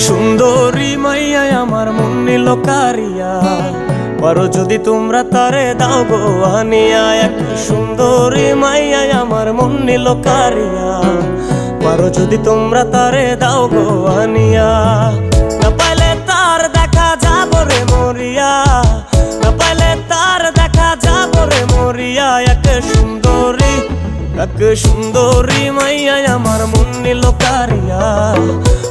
সুন্দরী মাইয়া আমার মন নিল কারিয়া, পারো যদি তোমরা তারে দাও গো আনিয়া। এক সুন্দরী মাইয়া আমার মন নিল কারিয়া, পারো যদি তোমরা তারে দাও গো আনিয়া। না পাইলে তার দেখা যাব রে মরিয়া, না পাইলে তার দেখা যাব রে মরিয়া। এক সুন্দরী মাইয়া আমার মন নিল কারিয়া,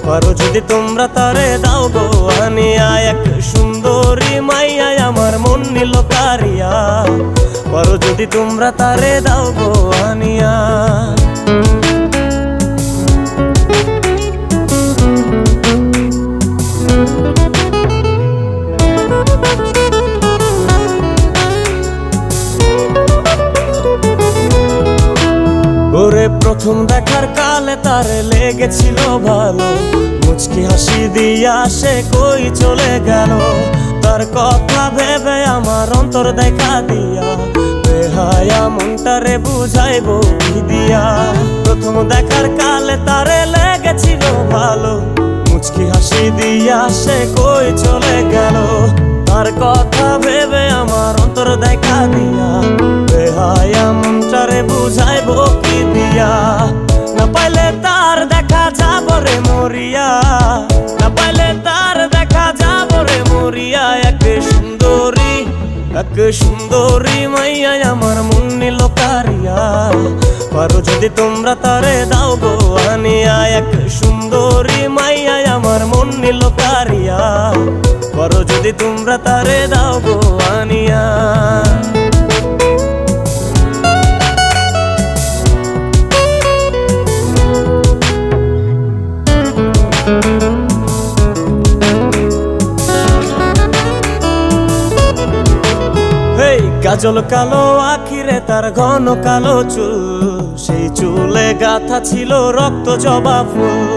পারো যদি তোমরা তারে দাও গো আনিয়া। এক সুন্দরী মাইয়া আমার মন নিল কারিয়া, পারো যদি তোমরা তারে দাও গো আনিয়া। ওরে প্রথম দেখার কালে তারে লেগেছিল ভালো, মুচকি হাসি দিয়া সে কই চলে গেল। তার কথা ভেবে আমার অন্তর দেখা দিয়া, বেহায়া মনটারে বুঝাইবো কি দিয়া। প্রথম দেখার কালে তারে লেগেছিল ভালো, মুচকি হাসি দিয়া সে কই চলে গেল। তার কথা ভেবে আমার অন্তর দেখা দিয়া, বেহায়া মনটারে বুঝাইবো কি দিয়া। না পাইলে তার দেখা যাব রে মরিয়া, না পাইলে তার দেখা যাব রে মরিয়া। এক সুন্দরী মাইয়া আমার মন নিল কারিয়া, পারো যদি তোমরা তারে দাও গো আনিয়া। এক সুন্দরী মাইয়া আমার মন নিল কারিয়া, পারো যদি তোমরা তারে দাও গো আনিয়া। কাজল কালো আখিরে তার ঘন কালো চুল, সেই চুলে গাথা ছিল রক্ত জবা ফুল।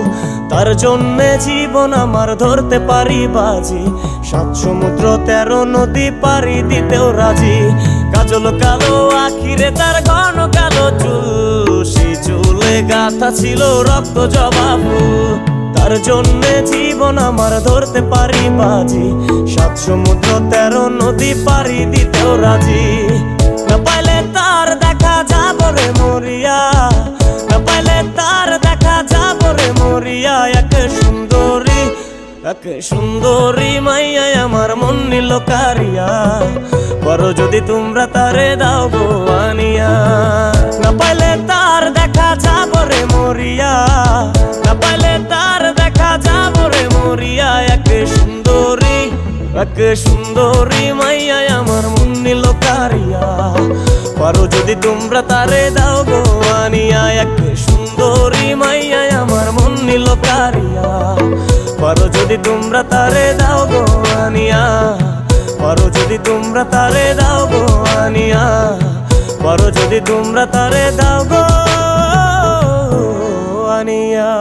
তার জন্যে জীবন আমার ধরতে পারি বাজি, 7 সমুদ্র 13 নদী পারি দিতেও রাজি। কাজল কালো আখিরে তার ঘন কালো চুল, সেই চুলে গাথা ছিল রক্ত জবা ফুল। তার জন্যে জীবন আমার ধরতে পারি বাজি, 7 সমুদ্র 13 নদী পারি দিতেও রাজি। না পাইলে তার দেখা যাব রে মরিয়া, না পাইলে তার দেখা যাব রে মরিয়া। এক সুন্দরী মাইয়া আমার মন নিল কারিয়া, পারো যদি তোমরা তারে দাও গো আনিয়া। না পাইলে তার দেখা যাব রে মরিয়া, না পাইলে তার দেখা যাব রে মরিয়া। এক সুন্দরী মাইয়া আমার মন নিল কারিয়া, পারো যদি তোমরা তারে দাও গো আনিয়া। এক সুন্দরী মাইয়া আমার মন নিল কারিয়া, পারো যদি তোমরা তারে দাও গো আনিয়া। পারো যদি তোমরা তারে দাও গো আনিয়া, পারো যদি তোমরা তারে দাও গো আনিয়া।